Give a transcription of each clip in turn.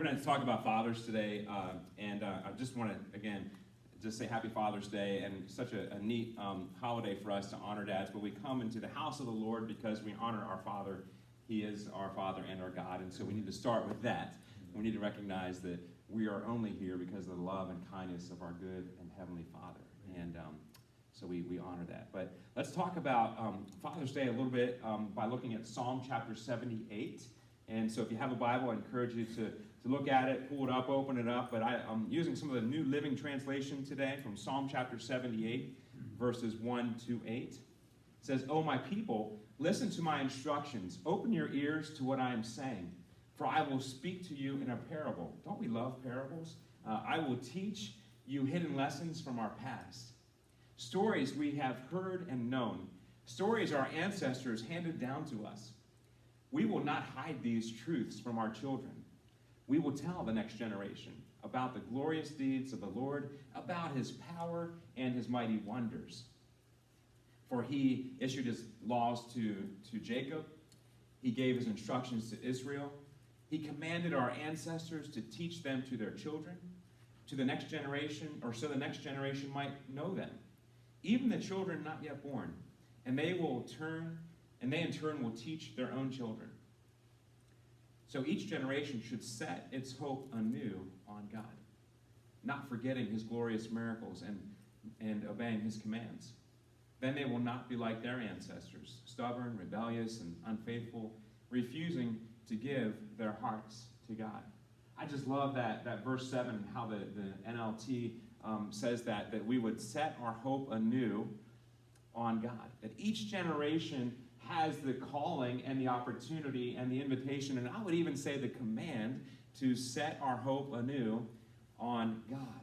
We're going to talk about fathers today, and I just want to, again, just say Happy Father's Day, and such a neat holiday for us to honor dads. But we come into the house of the Lord because we honor our Father. He is our Father and our God, and so we need to start with that. We need to recognize that we are only here because of the love and kindness of our good and heavenly Father, and so we honor that. But let's talk about Father's Day a little bit by looking at Psalm chapter 78. And so if you have a Bible, I encourage you to look at it, pull it up, open it up. But I'm using some of the New Living Translation today from Psalm chapter 78, verses 1 to 8. It says, "O my people, listen to my instructions. Open your ears to what I am saying, for I will speak to you in a parable." Don't we love parables? "I will teach you hidden lessons from our past. Stories we have heard and known. Stories our ancestors handed down to us. We will not hide these truths from our children. We will tell the next generation about the glorious deeds of the Lord, about his power and his mighty wonders. For he issued his laws to Jacob. He gave his instructions to Israel. He commanded our ancestors to teach them to their children, to the next generation, or so the next generation might know them, even the children not yet born, and they in turn will teach their own children. So each generation should set its hope anew on God, not forgetting his glorious miracles and obeying his commands. Then they will not be like their ancestors, stubborn, rebellious, and unfaithful, refusing to give their hearts to God." I just love that verse 7, how the NLT says that we would set our hope anew on God. That each generation has the calling and the opportunity and the invitation, and I would even say the command, to set our hope anew on God.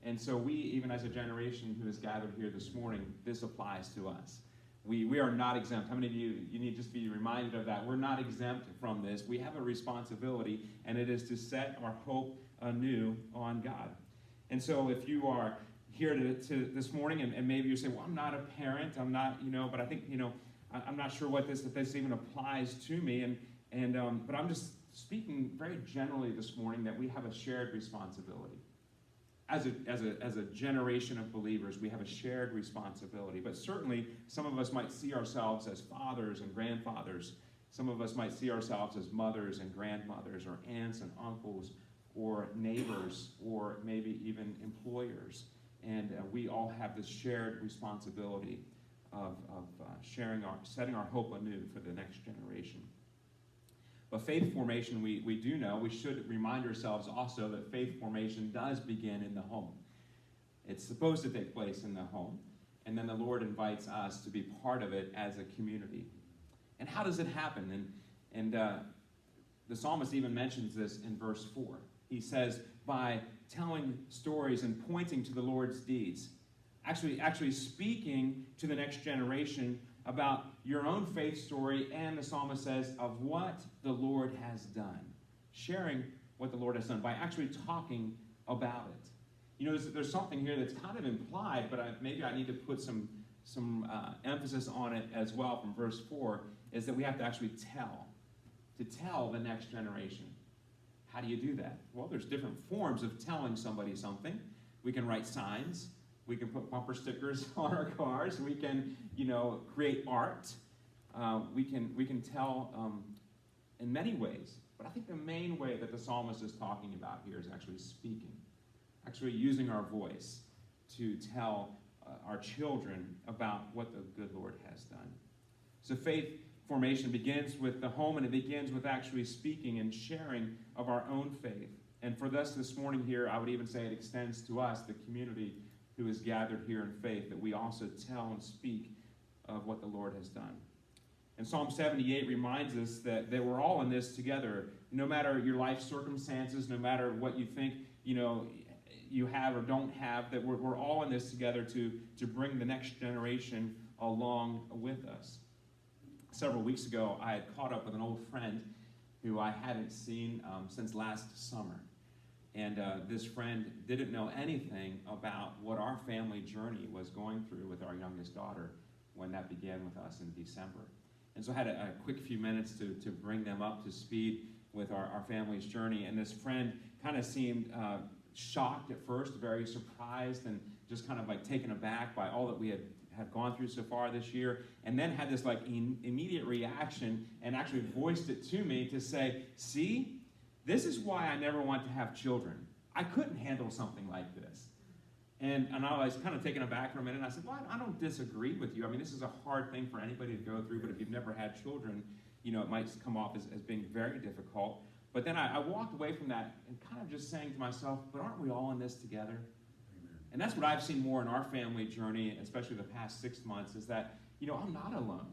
And so we, even as a generation who is gathered here this morning, this applies to us. We are not exempt. How many of you need to just be reminded of that? We're not exempt from this. We have a responsibility, and it is to set our hope anew on God. And so if you are here to this morning, and maybe you say, "Well, I'm not a parent, I'm not, but I think, I'm not sure that this even applies to me," but I'm just speaking very generally this morning that we have a shared responsibility. As a generation of believers, we have a shared responsibility. But certainly, some of us might see ourselves as fathers and grandfathers. Some of us might see ourselves as mothers and grandmothers, or aunts and uncles, or neighbors, or maybe even employers. And we all have this shared responsibility of setting our hope anew for the next generation. But faith formation, we do know, we should remind ourselves also that faith formation does begin in the home. It's supposed to take place in the home, and then the Lord invites us to be part of it as a community. And how does it happen? And the psalmist even mentions this in verse 4. He says, by telling stories and pointing to the Lord's deeds. Actually speaking to the next generation about your own faith story, and the psalmist says, of what the Lord has done. Sharing what the Lord has done by actually talking about it. There's something here that's kind of implied, but maybe I need to put some emphasis on it as well from verse 4, is that we have to actually tell the next generation. How do you do that? Well, there's different forms of telling somebody something. We can write signs. We can put bumper stickers on our cars. We can, create art. We can tell in many ways. But I think the main way that the psalmist is talking about here is actually speaking, actually using our voice to tell our children about what the good Lord has done. So faith formation begins with the home, and it begins with actually speaking and sharing of our own faith. And for us this morning here, I would even say it extends to us, the community who is gathered here in faith, that we also tell and speak of what the Lord has done. And Psalm 78 reminds us that we're all in this together. No matter your life circumstances, no matter what you think, you have or don't have, that we're all in this together to bring the next generation along with us. Several weeks ago, I had caught up with an old friend who I hadn't seen since last summer. And this friend didn't know anything about what our family journey was going through with our youngest daughter when that began with us in December. And so I had a quick few minutes to bring them up to speed with our family's journey. And this friend kind of seemed shocked at first, very surprised, and just kind of like taken aback by all that we had gone through so far this year, and then had this like immediate reaction and actually voiced it to me to say, see, this is why I never want to have children. I couldn't handle something like this. And I was kind of taken aback for a minute, and I said, well, I don't disagree with you. I mean, this is a hard thing for anybody to go through, but if you've never had children, you know, it might come off as being very difficult. But then I walked away from that and kind of just saying to myself, but aren't we all in this together? And that's what I've seen more in our family journey, especially the past 6 months, is that, you know, I'm not alone.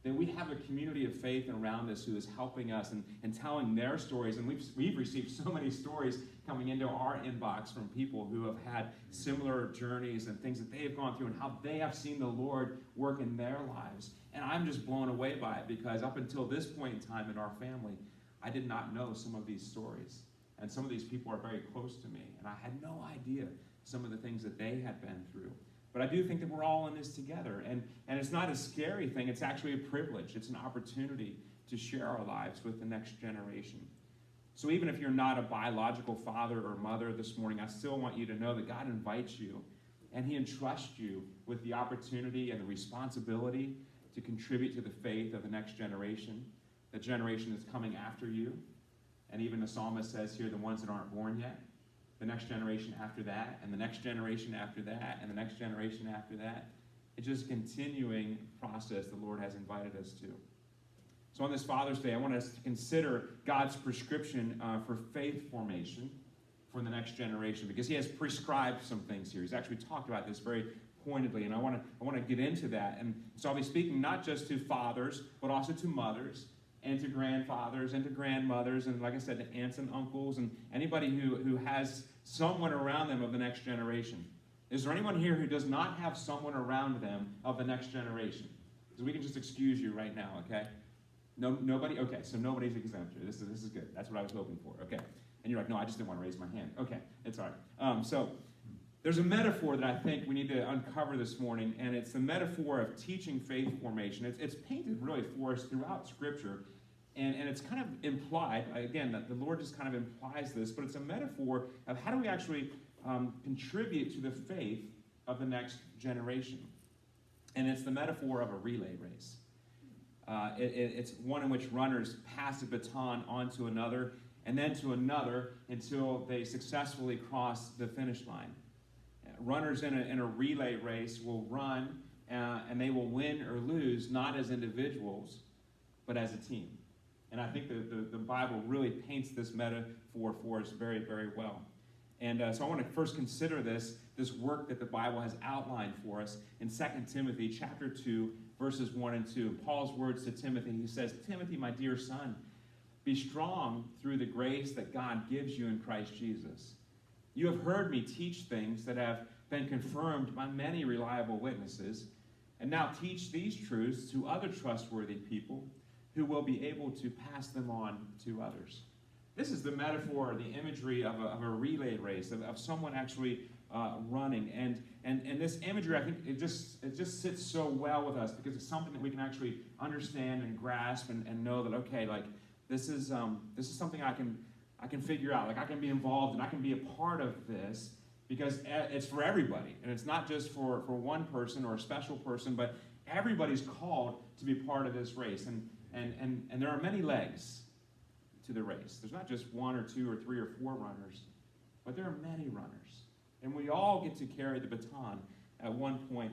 That we have a community of faith around us who is helping us and telling their stories. And we've received so many stories coming into our inbox from people who have had similar journeys and things that they have gone through and how they have seen the Lord work in their lives. And I'm just blown away by it, because up until this point in time in our family, I did not know some of these stories. And some of these people are very close to me, and I had no idea some of the things that they had been through. But I do think that we're all in this together. And it's not a scary thing. It's actually a privilege. It's an opportunity to share our lives with the next generation. So even if you're not a biological father or mother this morning, I still want you to know that God invites you, and he entrusts you with the opportunity and the responsibility to contribute to the faith of the next generation, the generation that's coming after you. And even the psalmist says here, the ones that aren't born yet, the next generation after that, and the next generation after that, and the next generation after that. It's just a continuing process the Lord has invited us to. So on this Father's Day, I want us to consider God's prescription for faith formation for the next generation, because he has prescribed some things here. He's actually talked about this very pointedly, and I want to get into that. And so I'll be speaking not just to fathers, but also to mothers, and to grandfathers, and to grandmothers, and like I said, to aunts and uncles, and anybody who has someone around them of the next generation. Is there anyone here who does not have someone around them of the next generation? Because we can just excuse you right now, okay? No, nobody? Okay, so nobody's exempt here. This is good. That's what I was hoping for, okay. And you're like, no, I just didn't want to raise my hand. Okay, it's all right. So there's a metaphor that I think we need to uncover this morning, and it's the metaphor of teaching faith formation. It's painted really for us throughout Scripture, and it's kind of implied, again, that the Lord just kind of implies this, but it's a metaphor of how do we actually contribute to the faith of the next generation. And it's the metaphor of a relay race. It's one in which runners pass a baton on to another, and then to another until they successfully cross the finish line. Runners in a relay race will run, and they will win or lose, not as individuals, but as a team. And I think the Bible really paints this metaphor for us very, very well. And so I want to first consider this work that the Bible has outlined for us in 2 Timothy chapter 2, verses 1 and 2. Paul's words to Timothy, he says, Timothy, my dear son, be strong through the grace that God gives you in Christ Jesus. You have heard me teach things that have been confirmed by many reliable witnesses, and now teach these truths to other trustworthy people who will be able to pass them on to others. This is the metaphor, the imagery of a relay race, of someone actually running. And this imagery, I think, it just sits so well with us, because it's something that we can actually understand and grasp and know that, okay, like, this is something I can figure out. Like, I can be involved and I can be a part of this, because it's for everybody. And it's not just for one person or a special person, but everybody's called to be part of this race. And there are many legs to the race. There's not just one or two or three or four runners, but there are many runners. And we all get to carry the baton at one point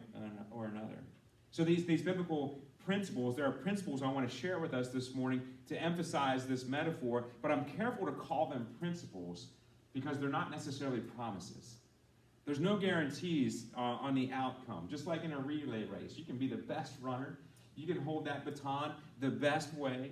or another. So these biblical principles, there are principles I want to share with us this morning to emphasize this metaphor, but I'm careful to call them principles because they're not necessarily promises. There's no guarantees on the outcome. Just like in a relay race, you can be the best runner, you can hold that baton the best way,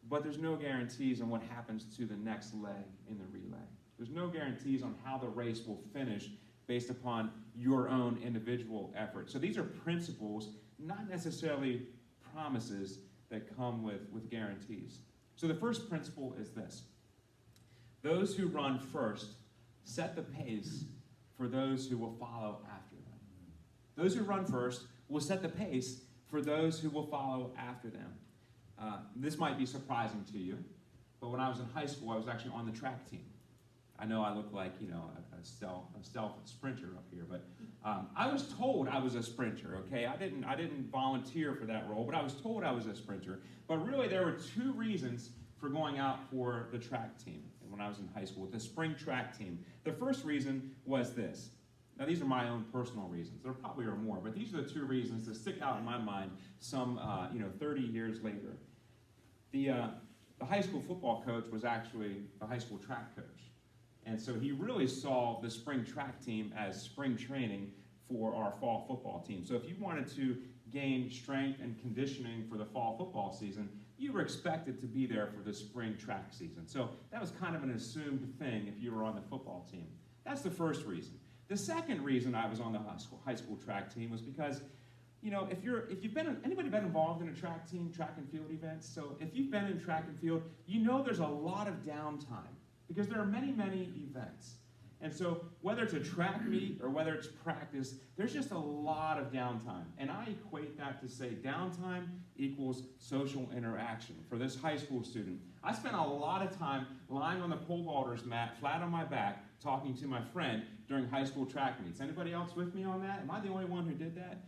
but there's no guarantees on what happens to the next leg in the relay. There's no guarantees on how the race will finish based upon your own individual effort. So these are principles, not necessarily promises that come with guarantees. So the first principle is this. Those who run first set the pace for those who will follow after them. Those who run first will set the pace for those who will follow after them. This might be surprising to you, but when I was in high school, I was actually on the track team. I know I look like, a stealth sprinter up here, but I was told I was a sprinter, okay? I didn't volunteer for that role, but I was told I was a sprinter. But really, there were two reasons for going out for the track team when I was in high school, the spring track team. The first reason was this. Now, these are my own personal reasons. There probably are more, but these are the two reasons that stick out in my mind some, 30 years later. The high school football coach was actually the high school track coach. And so he really saw the spring track team as spring training for our fall football team. So if you wanted to gain strength and conditioning for the fall football season, you were expected to be there for the spring track season. So that was kind of an assumed thing if you were on the football team. That's the first reason. The second reason I was on the high school track team was because, anybody been involved in a track team, track and field events? So if you've been in track and field, there's a lot of downtime because there are many, many events. And so whether it's a track meet or whether it's practice, there's just a lot of downtime. And I equate that to say downtime equals social interaction. For this high school student, I spent a lot of time lying on the pole vaulter's mat, flat on my back, talking to my friend during high school track meets. Anybody else with me on that? Am I the only one who did that?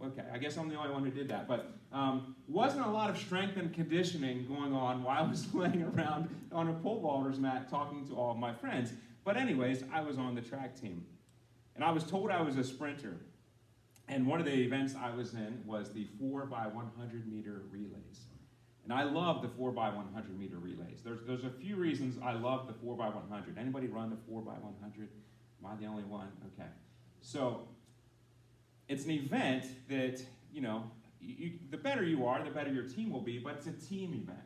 Okay, I guess I'm the only one who did that. But wasn't a lot of strength and conditioning going on while I was laying around on a pole vaulter's mat talking to all of my friends. But anyways, I was on the track team. And I was told I was a sprinter. And one of the events I was in was the 4x100 meter relays. And I love the 4x100 meter relays. There's a few reasons I love the 4x100. Anybody run the 4x100? Am I the only one? Okay. So it's an event that, the better you are, the better your team will be, but it's a team event.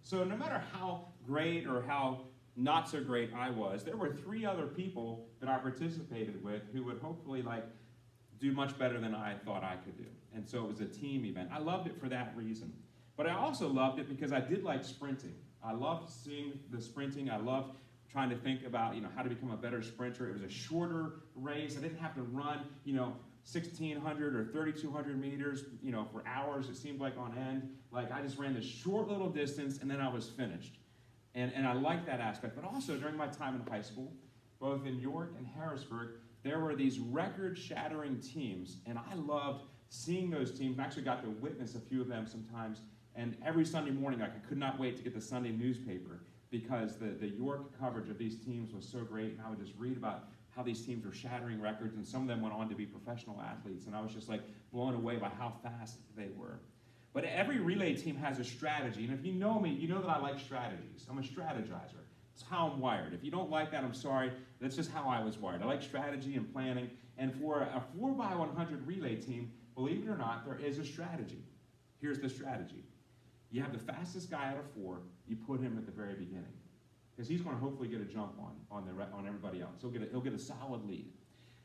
So no matter how great or how not so great I was, there were 3 other people that I participated with who would hopefully do much better than I thought I could do. And so it was a team event. I loved it for that reason. But I also loved it because I did like sprinting. I loved seeing the sprinting. I loved trying to think about, how to become a better sprinter. It was a shorter race. I didn't have to run, 1,600 or 3,200 meters, for hours, it seemed like on end. I just ran this short little distance and then I was finished. And I liked that aspect. But also during my time in high school, both in York and Harrisburg, there were these record-shattering teams. And I loved seeing those teams. I actually got to witness a few of them sometimes. And every Sunday morning, I could not wait to get the Sunday newspaper because the York coverage of these teams was so great. And I would just read about how these teams were shattering records. And some of them went on to be professional athletes. And I was just blown away by how fast they were. But every relay team has a strategy. And if you know me, you know that I like strategies. I'm a strategizer. It's how I'm wired. If you don't like that, I'm sorry. That's just how I was wired. I like strategy and planning. And for a 4x100 relay team, believe it or not, there is a strategy. Here's the strategy. You have the fastest guy out of 4. You put him at the very beginning. Because he's going to hopefully get a jump on everybody else. He'll get a solid lead.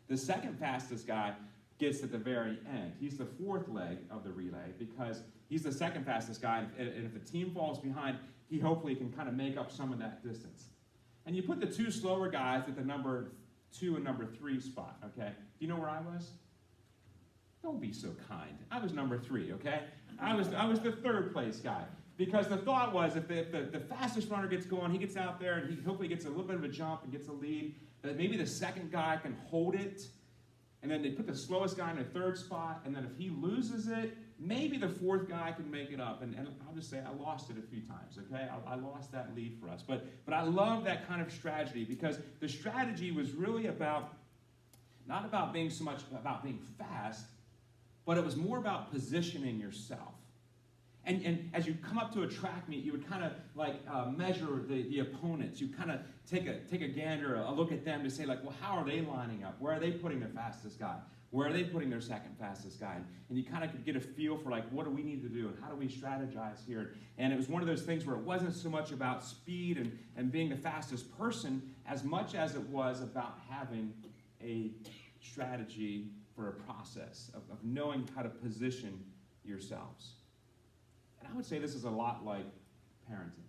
The second fastest guy gets at the very end. He's the 4th leg of the relay because he's the second fastest guy, and if the team falls behind, he hopefully can kind of make up some of that distance. And you put the 2 slower guys at the number 2 and number 3 spot, okay? Do you know where I was? Don't be so kind. I was number 3, okay? I was the 3rd place guy. Because the thought was if the fastest runner gets going, he gets out there and he hopefully gets a little bit of a jump and gets a lead, that maybe the second guy can hold it. And then they put the slowest guy in the 3rd spot, and then if he loses it, maybe the 4th guy can make it up. And I'll just say I lost it a few times, okay? I lost that lead for us. But I love that kind of strategy because the strategy was really not about being so much about being fast, but it was more about positioning yourself. And as you come up to a track meet, you would kind of measure the opponents. You kind of take a gander, a look at them to say well, how are they lining up? Where are they putting their fastest guy? Where are they putting their second fastest guy? And you kind of could get a feel for what do we need to do and how do we strategize here? And it was one of those things where it wasn't so much about speed and being the fastest person as much as it was about having a strategy for a process of knowing how to position yourselves. And I would say this is a lot like parenting.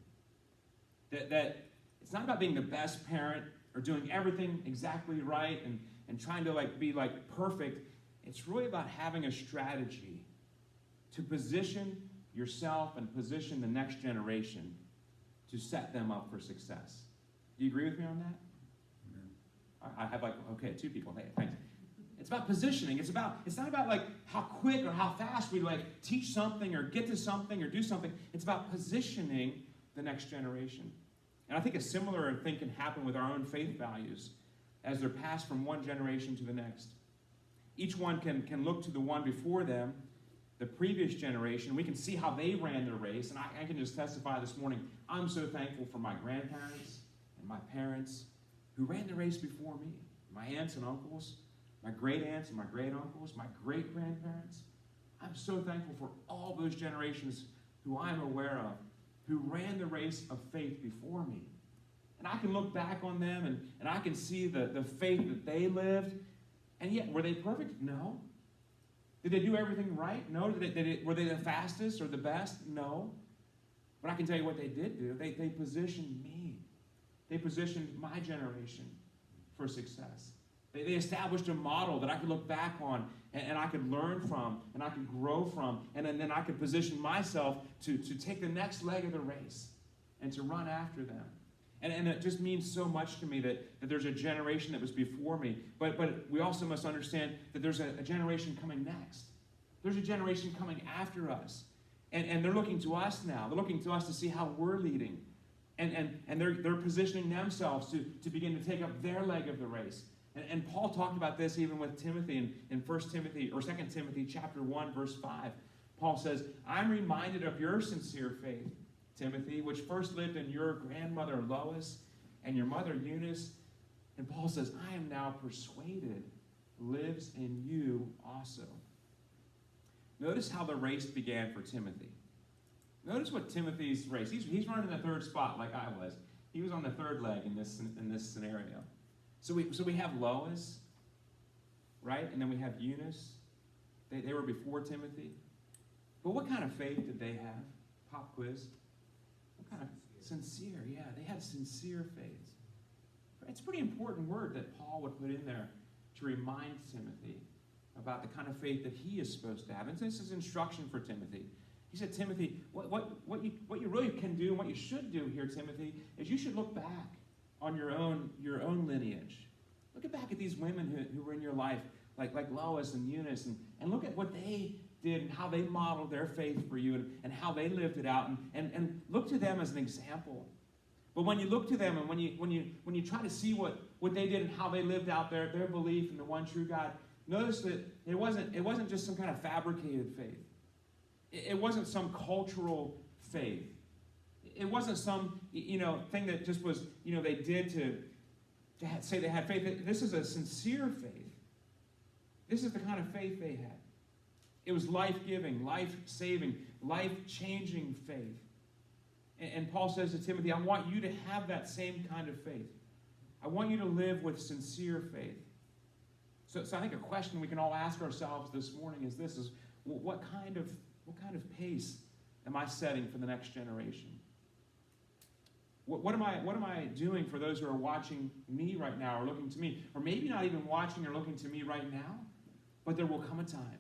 That it's not about being the best parent or doing everything exactly right and trying to be perfect. It's really about having a strategy to position yourself and position the next generation to set them up for success. Do you agree with me on that? I have okay, 2 people. Hey, thanks. It's about positioning. It's not about like how quick or how fast we like teach something or get to something or do something. It's about positioning the next generation. And I think a similar thing can happen with our own faith values as they're passed from one generation to the next. Each one can look to the one before them, the previous generation. We can see how they ran their race. And I can just testify this morning, I'm so thankful for my grandparents and my parents who ran the race before me. My aunts and uncles, my great aunts and my great uncles, my great grandparents. I'm so thankful for all those generations who I'm aware of, who ran the race of faith before me. And I can look back on them and I can see the faith that they lived. And yet, were they perfect? No. Did they do everything right? No. Were they the fastest or the best? No. But I can tell you what they did do. They positioned me. They positioned my generation for success. They established a model that I could look back on and I could learn from and I could grow from. And then I could position myself to take the next leg of the race and to run after them. And it just means so much to me that there's a generation that was before me. But we also must understand that there's a generation coming next. There's a generation coming after us. And they're looking to us now. They're looking to us to see how we're leading. And they're positioning themselves to begin to take up their leg of the race. And Paul talked about this even with Timothy in 1 Timothy or 2 Timothy chapter 1, verse 5. Paul says, I'm reminded of your sincere faith, Timothy, which first lived in your grandmother Lois and your mother Eunice. And Paul says, I am now persuaded lives in you also. Notice how the race began for Timothy. Notice what Timothy's race. He's running the 3rd spot like I was. He was on the 3rd leg in this scenario. So we have Lois, right? And then we have Eunice. They were before Timothy. But what kind of faith did they have? Pop quiz. What kind of sincere? Yeah, they had sincere faith. It's a pretty important word that Paul would put in there to remind Timothy about the kind of faith that he is supposed to have. And this is instruction for Timothy. He said, Timothy, what you really can do and what you should do here, Timothy, is you should look back on your own lineage. Look back at these women who were in your life, like Lois and Eunice, and look at what they did and how they modeled their faith for you and how they lived it out, and look to them as an example. But when you look to them and when you try to see what they did and how they lived out their belief in the one true God, notice that it wasn't just some kind of fabricated faith. It wasn't some cultural faith. It wasn't some thing that just was they did to say they had faith. This is a sincere faith. This is the kind of faith they had. It was life-giving, life-saving, life-changing faith. And Paul says to Timothy, I want you to have that same kind of faith. I want you to live with sincere faith. So I think a question we can all ask ourselves this morning is this: what kind of pace am I setting for the next generation? What am I doing for those who are watching me right now or looking to me? Or maybe not even watching or looking to me right now, but there will come a time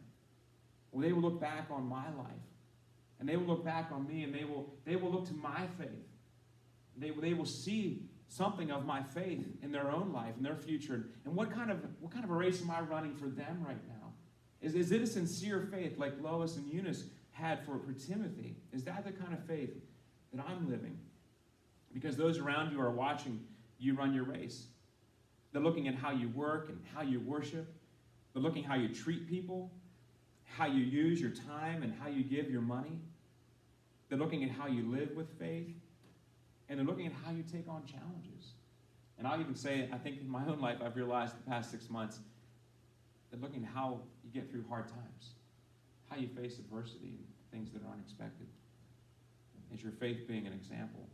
where they will look back on my life, and they will look back on me, and they will look to my faith. They will see something of my faith in their own life, in their future. And what kind of a race am I running for them right now? Is it a sincere faith like Lois and Eunice had for Timothy? Is that the kind of faith that I'm living? Because those around you are watching you run your race. They're looking at how you work and how you worship. They're looking at how you treat people, how you use your time, and how you give your money. They're looking at how you live with faith. And they're looking at how you take on challenges. And I'll even say, I think in my own life, I've realized the past 6 months, they're looking at how you get through hard times, how you face adversity and things that are unexpected. Is your faith being an example?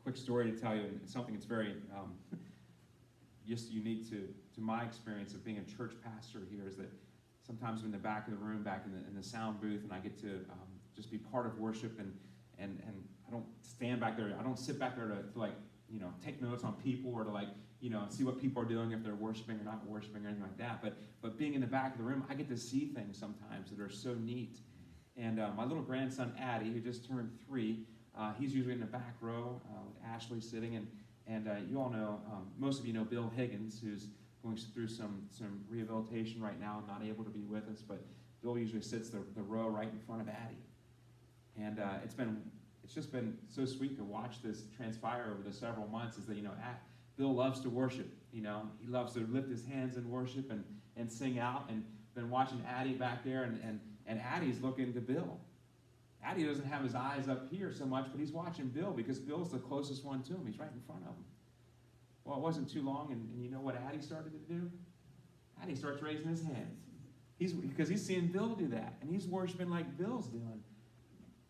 Quick story to tell you, and something that's very just unique to my experience of being a church pastor here, is that sometimes I'm in the back of the room, back in the sound booth, and I get to just be part of worship, and I don't stand back there. I don't sit back there to take notes on people or to see what people are doing, if they're worshiping or not worshiping or anything like that. But being in the back of the room, I get to see things sometimes that are so neat. And my little grandson, Addie, who just turned 3, He's usually in the back row with Ashley sitting. And you all know, most of you know Bill Higgins, who's going through some rehabilitation right now, not able to be with us. But Bill usually sits the row right in front of Addie. And it's just been so sweet to watch this transpire over the several months. Is that, Bill loves to worship. He loves to lift his hands in worship and sing out. And been watching Addie back there, and Addie's looking to Bill. Addie doesn't have his eyes up here so much, but he's watching Bill because Bill's the closest one to him. He's right in front of him. Well, it wasn't too long, and you know what Addie started to do? Addie starts raising his hands. Because he's seeing Bill do that, and he's worshiping like Bill's doing.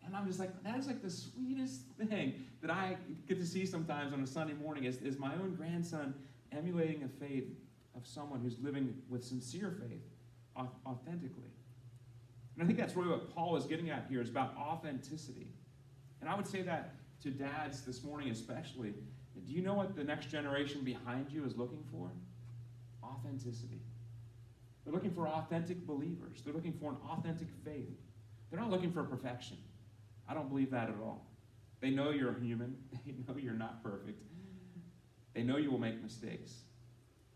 And I'm just like, that is like the sweetest thing that I get to see sometimes on a Sunday morning is my own grandson emulating the faith of someone who's living with sincere faith, authentically. And I think that's really what Paul is getting at here, is about authenticity. And I would say that to dads this morning especially. Do you know what the next generation behind you is looking for? Authenticity. They're looking for authentic believers. They're looking for an authentic faith. They're not looking for perfection. I don't believe that at all. They know you're human. They know you're not perfect. They know you will make mistakes.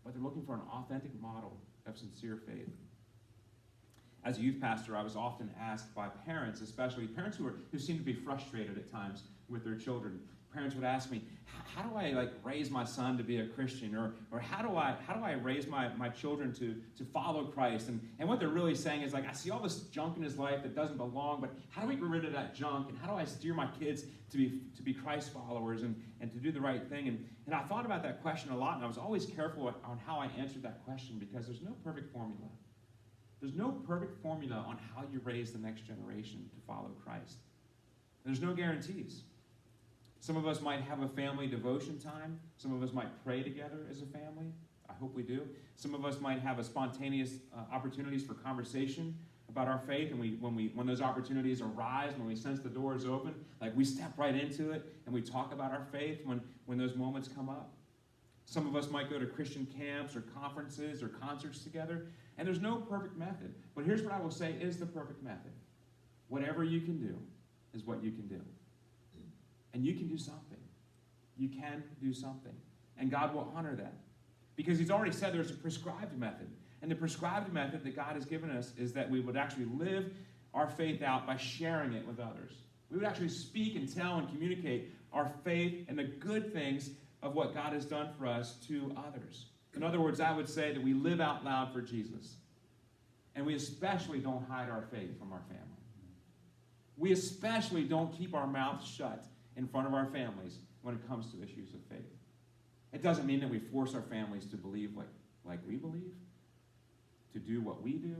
But they're looking for an authentic model of sincere faith. As a youth pastor, I was often asked by parents, especially parents who seem to be frustrated at times with their children. Parents would ask me, how do I raise my son to be a Christian? Or how do I raise my children to follow Christ? And what they're really saying is I see all this junk in his life that doesn't belong, but how do we get rid of that junk? And how do I steer my kids to be Christ followers and to do the right thing? And I thought about that question a lot, and I was always careful on how I answered that question, because there's no perfect formula. There's no perfect formula on how you raise the next generation to follow Christ. There's no guarantees. Some of us might have a family devotion time. Some of us might pray together as a family. I hope we do. Some of us might have a spontaneous opportunities for conversation about our faith, and when those opportunities arise, when we sense the door is open, we step right into it and we talk about our faith when those moments come up. Some of us might go to Christian camps or conferences or concerts together, and there's no perfect method. But here's what I will say is the perfect method. Whatever you can do is what you can do. And you can do something. You can do something. And God will honor that. Because he's already said there's a prescribed method. And the prescribed method that God has given us is that we would actually live our faith out by sharing it with others. We would actually speak and tell and communicate our faith and the good things of what God has done for us to others. In other words, I would say that we live out loud for Jesus. And we especially don't hide our faith from our family. We especially don't keep our mouths shut in front of our families when it comes to issues of faith. It doesn't mean that we force our families to believe like we believe, to do what we do,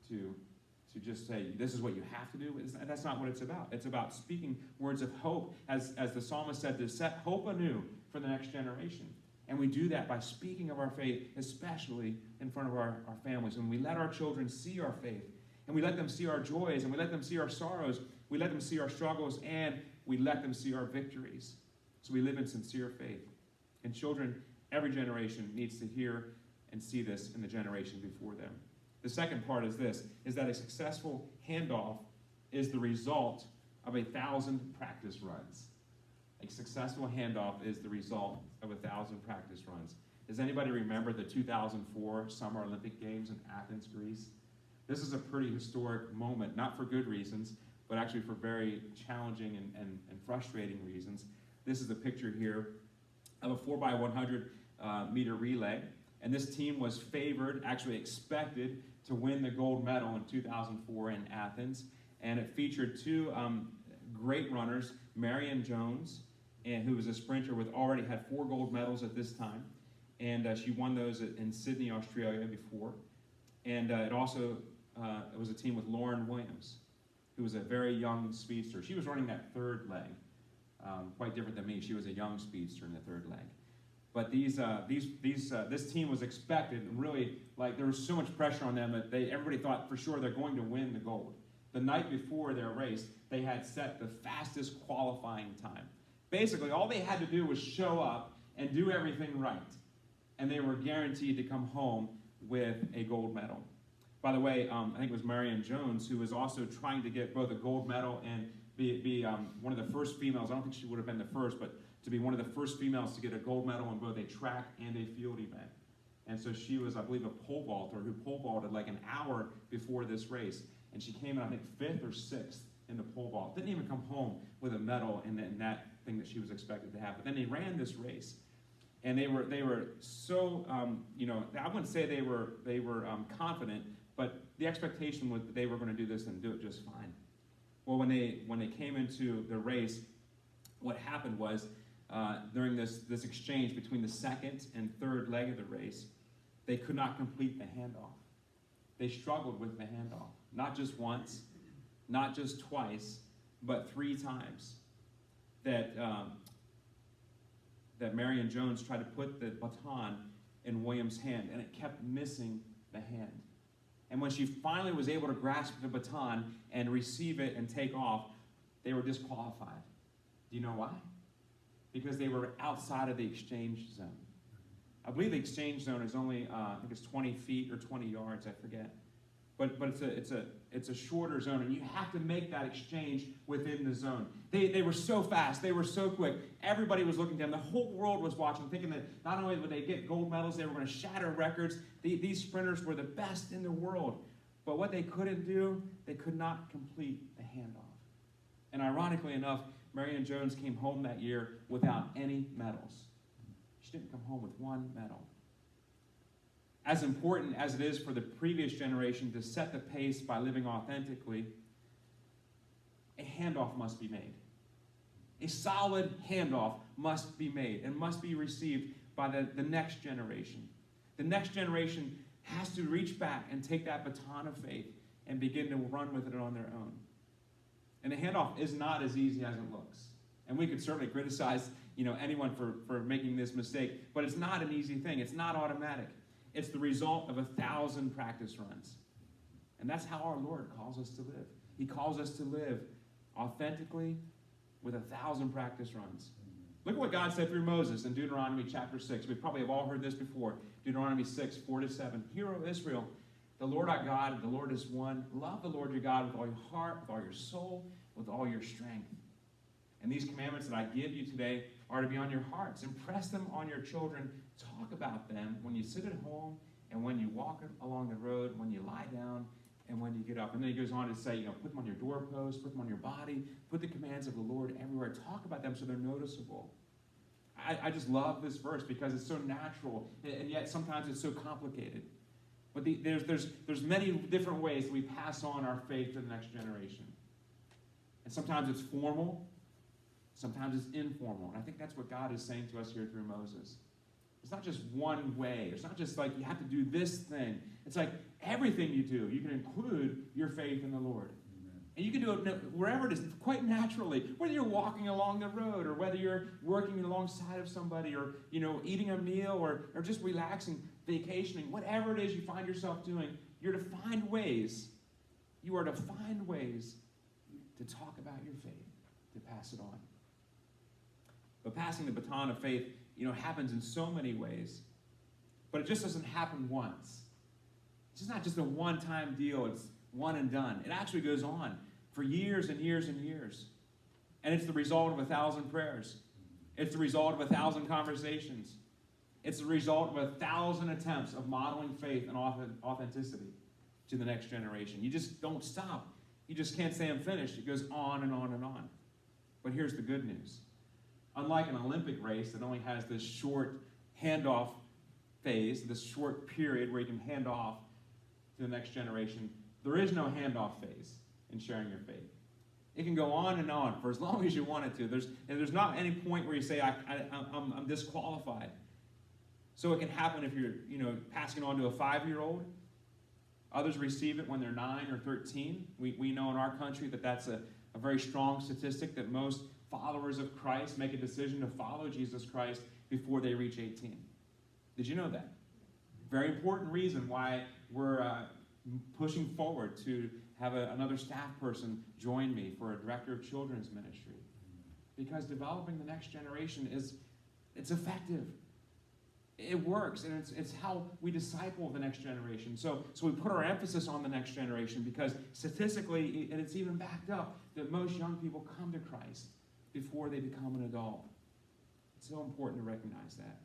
to just say, this is what you have to do. That's not what it's about. It's about speaking words of hope, as the psalmist said, to set hope anew for the next generation. And we do that by speaking of our faith, especially in front of our families. When we let our children see our faith, and we let them see our joys, and we let them see our sorrows, we let them see our struggles, and we let them see our victories. So we live in sincere faith. And children, every generation needs to hear and see this in the generation before them. The second part is this, is that a successful handoff is the result of 1,000 practice runs. A successful handoff is the result of 1,000 practice runs. Does anybody remember the 2004 Summer Olympic Games in Athens, Greece? This is a pretty historic moment, not for good reasons, but actually for very challenging and frustrating reasons. This is a picture here of a 4x100 meter relay. And this team was favored, actually expected, to win the gold medal in 2004 in Athens. And it featured two great runners, Marion Jones, who was a sprinter already had 4 gold medals at this time. And she won those in Sydney, Australia before. And it also was a team with Lauren Williams, who was a very young speedster. She was running that third leg, quite different than me. She was a young speedster in the third leg. But this team was expected, and really, there was so much pressure on them that everybody thought for sure they're going to win the gold. The night before their race, they had set the fastest qualifying time. Basically, all they had to do was show up and do everything right, and they were guaranteed to come home with a gold medal. By the way, I think it was Marion Jones who was also trying to get both a gold medal and be one of the first females. I don't think she would have been the first, but to be one of the first females to get a gold medal in both a track and a field event. And so she was, I believe, a pole vaulter who pole vaulted like an hour before this race. And she came in, I think, 5th or 6th in the pole vault. Didn't even come home with a medal in that thing that she was expected to have. But then they ran this race. And they were so, I wouldn't say they were confident, but the expectation was that they were going to do this and do it just fine. Well, when they came into the race, what happened was during this exchange between the second and third leg of the race, they could not complete the handoff. They struggled with the handoff, not just once, not just twice, but 3 times. That Marion Jones tried to put the baton in Williams' hand, and it kept missing the hand. And when she finally was able to grasp the baton and receive it and take off, they were disqualified. Do you know why? Because they were outside of the exchange zone. I believe the exchange zone is only, I think it's 20 feet or 20 yards, I forget. But it's a shorter zone, and you have to make that exchange within the zone. They were so fast, they were so quick. Everybody was looking at them. The whole world was watching, thinking that not only would they get gold medals, they were going to shatter records. These sprinters were the best in the world. But what they couldn't do, they could not complete the handoff. And ironically enough, Marion Jones came home that year without any medals. She didn't come home with one medal. As important as it is for the previous generation to set the pace by living authentically, a handoff must be made. A solid handoff must be made and must be received by the next generation. The next generation has to reach back and take that baton of faith and begin to run with it on their own. And the handoff is not as easy as it looks. And we could certainly criticize anyone for making this mistake, but it's not an easy thing. It's not automatic. It's the result of 1,000 practice runs. And that's how our Lord calls us to live. He calls us to live authentically with 1,000 practice runs. Look at what God said through Moses in Deuteronomy chapter 6. We probably have all heard this before. Deuteronomy 6, 4-7. Hear, O Israel, the Lord our God, the Lord is one. Love the Lord your God with all your heart, with all your soul, with all your strength. And these commandments that I give you today are to be on your hearts. Impress them on your children. Talk about them when you sit at home and when you walk along the road, when you lie down, and when you get up. And then he goes on to say, put them on your doorpost, put them on your body, put the commands of the Lord everywhere. Talk about them so they're noticeable. I just love this verse because it's so natural, and yet sometimes it's so complicated. But there's many different ways that we pass on our faith to the next generation. And sometimes it's formal, sometimes it's informal. And I think that's what God is saying to us here through Moses. It's not just one way. It's not just like you have to do this thing. It's like everything you do, you can include your faith in the Lord. Amen. And you can do it wherever it is, quite naturally, whether you're walking along the road or whether you're working alongside of somebody or, eating a meal or just relaxing, vacationing, whatever it is you find yourself doing, you are to find ways to talk about your faith, to pass it on. But passing the baton of faith, happens in so many ways. But it just doesn't happen once. It's just not just a one-time deal. It's one and done. It actually goes on for years and years and years. And it's the result of 1,000 prayers. It's the result of 1,000 conversations. It's the result of 1,000 attempts of modeling faith and authenticity to the next generation. You just don't stop. You just can't say I'm finished. It goes on and on and on. But here's the good news. Unlike an Olympic race that only has this short handoff phase, this short period where you can hand off to the next generation, there is no handoff phase in sharing your faith. It can go on and on for as long as you want it to. There's not any point where you say, I'm disqualified. So it can happen if you're passing it on to a 5-year-old. Others receive it when they're 9 or 13. We know in our country that that's a very strong statistic, that most followers of Christ make a decision to follow Jesus Christ before they reach 18. Did you know that? Very important reason why we're pushing forward to have another staff person join me for a director of children's ministry. Because developing the next generation it's effective. It works, and it's how we disciple the next generation. So we put our emphasis on the next generation because statistically, and it's even backed up, that most young people come to Christ before they become an adult. It's so important to recognize that.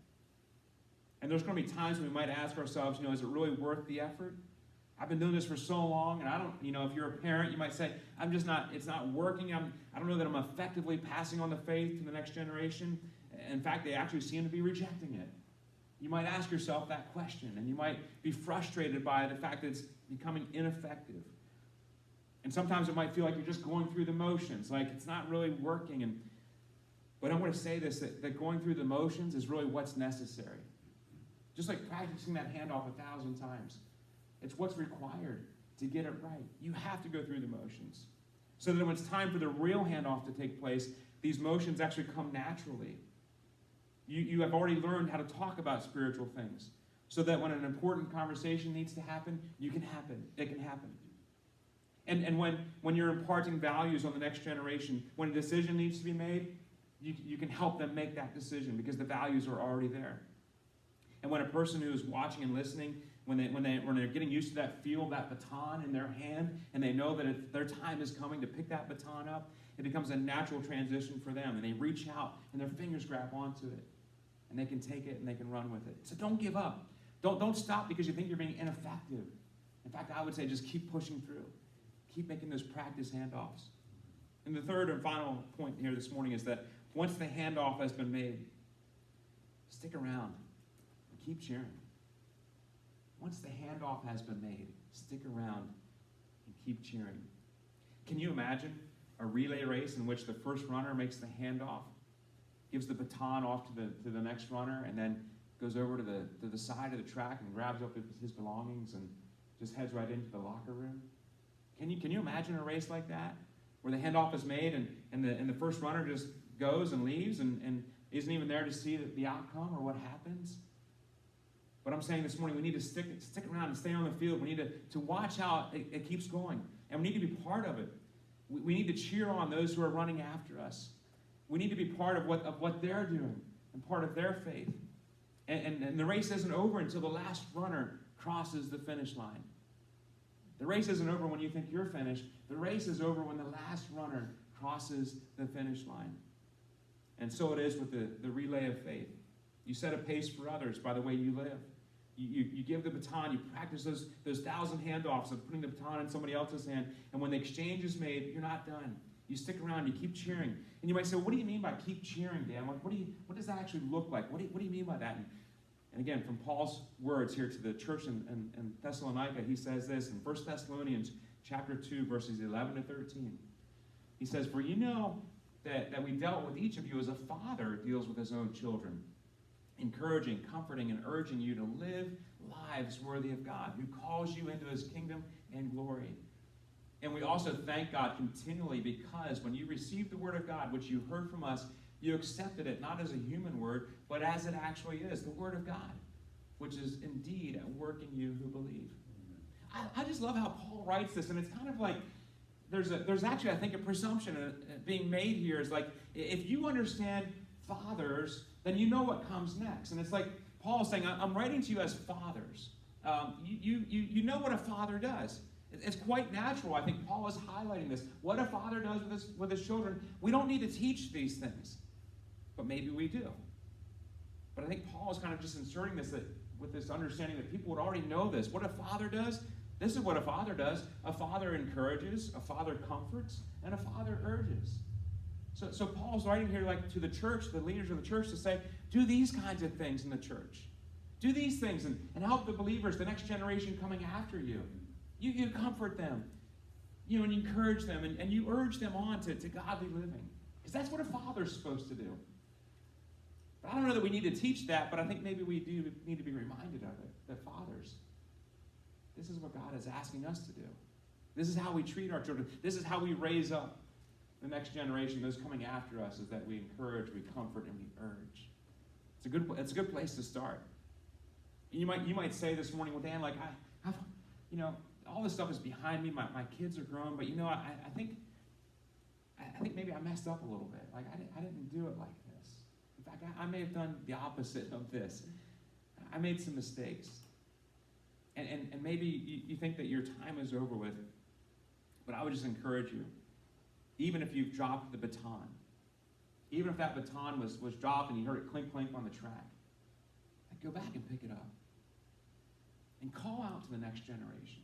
And there's going to be times when we might ask ourselves, is it really worth the effort? I've been doing this for so long, and I don't, if you're a parent, you might say, it's not working. I don't know that I'm effectively passing on the faith to the next generation. In fact, they actually seem to be rejecting it. You might ask yourself that question, and you might be frustrated by the fact that it's becoming ineffective. And sometimes it might feel like you're just going through the motions, like it's not really working. But I want to say this, that going through the motions is really what's necessary. Just like practicing that handoff 1,000 times. It's what's required to get it right. You have to go through the motions. So that when it's time for the real handoff to take place, these motions actually come naturally. You have already learned how to talk about spiritual things. So that when an important conversation needs to happen, it can happen. And when you're imparting values on the next generation, when a decision needs to be made, you can help them make that decision because the values are already there. And when a person who is watching and listening, when they're getting used to that feel of that baton in their hand, and they know that their time is coming to pick that baton up, it becomes a natural transition for them. And they reach out, and their fingers grab onto it. And they can take it, and they can run with it. So don't give up. Don't stop because you think you're being ineffective. In fact, I would say just keep pushing through. Keep making those practice handoffs. And the third and final point here this morning is that once the handoff has been made, stick around and keep cheering. Once the handoff has been made, stick around and keep cheering. Can you imagine a relay race in which the first runner makes the handoff, gives the baton off to the next runner, and then goes over to the side of the track and grabs up his belongings and just heads right into the locker room? Can you imagine a race like that, where the handoff is made and the first runner just goes and leaves and isn't even there to see the outcome or what happens? But I'm saying this morning, we need to stick around and stay on the field. We need to watch how it keeps going, and we need to be part of it. We need to cheer on those who are running after us. We need to be part of what they're doing and part of their faith. And the race isn't over until the last runner crosses the finish line. The race isn't over when you think you're finished. The race is over when the last runner crosses the finish line. And so it is with the relay of faith. You set a pace for others by the way you live. You give the baton, you practice those 1,000 handoffs of putting the baton in somebody else's hand, and when the exchange is made, you're not done. You stick around, you keep cheering. And you might say, well, what do you mean by keep cheering, Dan? What does that actually look like? What do you mean by that? And again, from Paul's words here to the church in Thessalonica, he says this in 1 Thessalonians chapter 2, verses 11 to 13. He says, for you know that we dealt with each of you as a father deals with his own children, encouraging, comforting, and urging you to live lives worthy of God, who calls you into his kingdom and glory. And we also thank God continually because when you received the word of God, which you heard from us, you accepted it not as a human word, but as it actually is, the word of God, which is indeed at work in you who believe. I just love how Paul writes this, and it's kind of like there's actually, I think, a presumption being made here. Is like, if you understand fathers, then you know what comes next. And it's like Paul's saying, I'm writing to you as fathers. You know what a father does. It's quite natural. I think Paul is highlighting this. What a father does with his children. We don't need to teach these things, but maybe we do. But I think Paul is kind of just inserting this with this understanding that people would already know this. What a father does, this is what a father does. A father encourages, a father comforts, and a father urges. So Paul's writing here like to the church, the leaders of the church, to say, do these kinds of things in the church. Do these things and help the believers, the next generation coming after you. You comfort them, and you encourage them, and you urge them on to godly living. Because that's what a father's supposed to do. But I don't know that we need to teach that, but I think maybe we do need to be reminded of it, that fathers, this is what God is asking us to do. This is how we treat our children. This is how we raise up the next generation, those coming after us, is that we encourage, we comfort, and we urge. It's a good place to start. And you might say this morning, well, Dan, like, I've all this stuff is behind me. My kids are grown, but I think maybe I messed up a little bit. Like I didn't do it like this. In fact, I may have done the opposite of this. I made some mistakes, and maybe you think that your time is over with. But I would just encourage you Even if you've dropped the baton, even if that baton was dropped and you heard it clink, clink on the track, like, go back and pick it up and call out to the next generation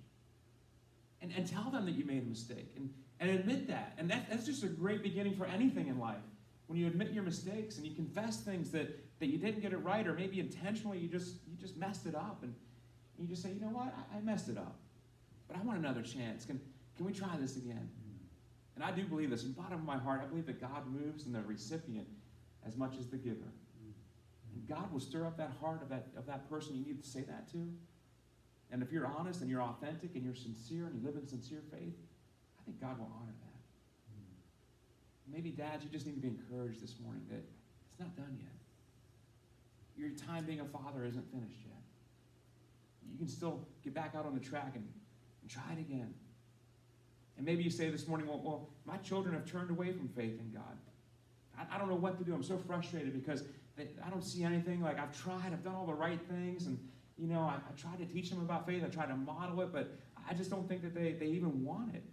and tell them that you made a mistake and admit that. And that's just a great beginning for anything in life. When you admit your mistakes and you confess things that you didn't get it right, or maybe intentionally you just messed it up, and you just say, you know what, I messed it up, but I want another chance. Can we try this again? And I do believe this. In the bottom of my heart, I believe that God moves in the recipient as much as the giver. And God will stir up that heart of that person you need to say that to. And if you're honest and you're authentic and you're sincere and you live in sincere faith, I think God will honor that. Maybe dads, you just need to be encouraged this morning that it's not done yet. Your time being a father isn't finished yet. You can still get back out on the track and try it again. And maybe you say this morning, well, my children have turned away from faith in God. I don't know what to do. I'm so frustrated because I don't see anything. Like, I've tried. I've done all the right things. And, you know, I tried to teach them about faith. I tried to model it. But I just don't think that they even want it.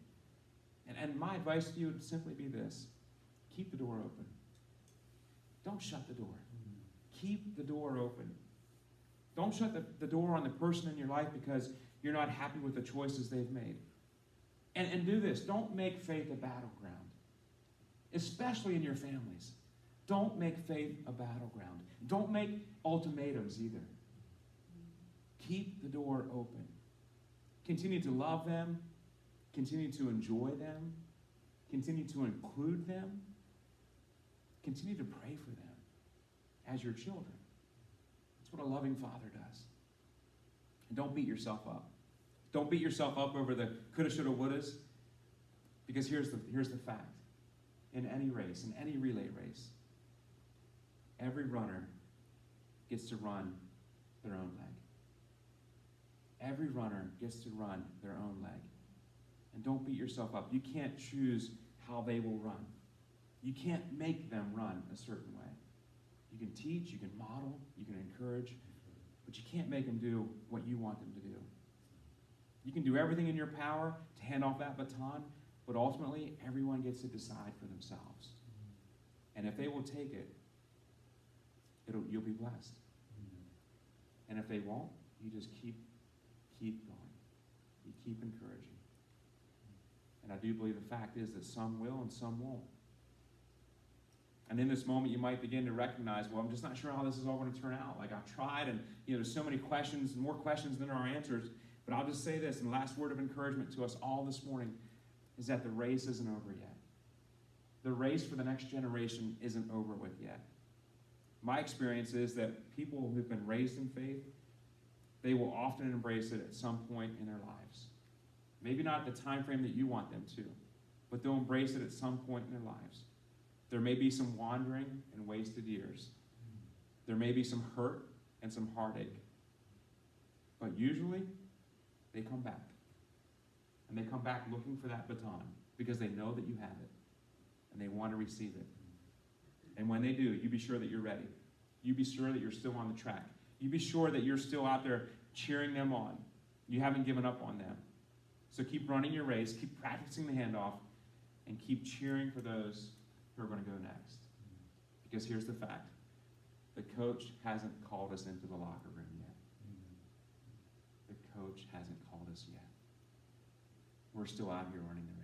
And my advice to you would simply be this. Keep the door open. Don't shut the door. Keep the door open. Don't shut the door on the person in your life because you're not happy with the choices they've made. And do this. Don't make faith a battleground, especially in your families. Don't make faith a battleground. Don't make ultimatums either. Keep the door open. Continue to love them. Continue to enjoy them. Continue to include them. Continue to pray for them as your children. That's what a loving father does. And don't beat yourself up. Don't beat yourself up over the coulda, shoulda, wouldas, because here's the fact. In any race, in any relay race, every runner gets to run their own leg. Every runner gets to run their own leg. And don't beat yourself up. You can't choose how they will run. You can't make them run a certain way. You can teach, you can model, you can encourage, but you can't make them do what you want them to do. You can do everything in your power to hand off that baton, but ultimately, everyone gets to decide for themselves. And if they will take it, you'll be blessed. And if they won't, you just keep going. You keep encouraging. And I do believe the fact is that some will and some won't. And in this moment, you might begin to recognize, well, I'm just not sure how this is all going to turn out. Like, I've tried, and there's so many questions, more questions than there are answers. But I'll just say this, and the last word of encouragement to us all this morning is that the race isn't over yet. The race for the next generation isn't over with yet. My experience is that people who've been raised in faith, they will often embrace it at some point in their lives. Maybe not at the time frame that you want them to, but they'll embrace it at some point in their lives. There may be some wandering and wasted years. There may be some hurt and some heartache. But usually, they come back. And they come back looking for that baton because they know that you have it. And they want to receive it. And when they do, you be sure that you're ready. You be sure that you're still on the track. You be sure that you're still out there cheering them on. You haven't given up on them. So keep running your race, keep practicing the handoff, and keep cheering for those who are going to go next. Because here's the fact. The coach hasn't called us into the locker room yet. The coach hasn't called us yet. We're still out here running the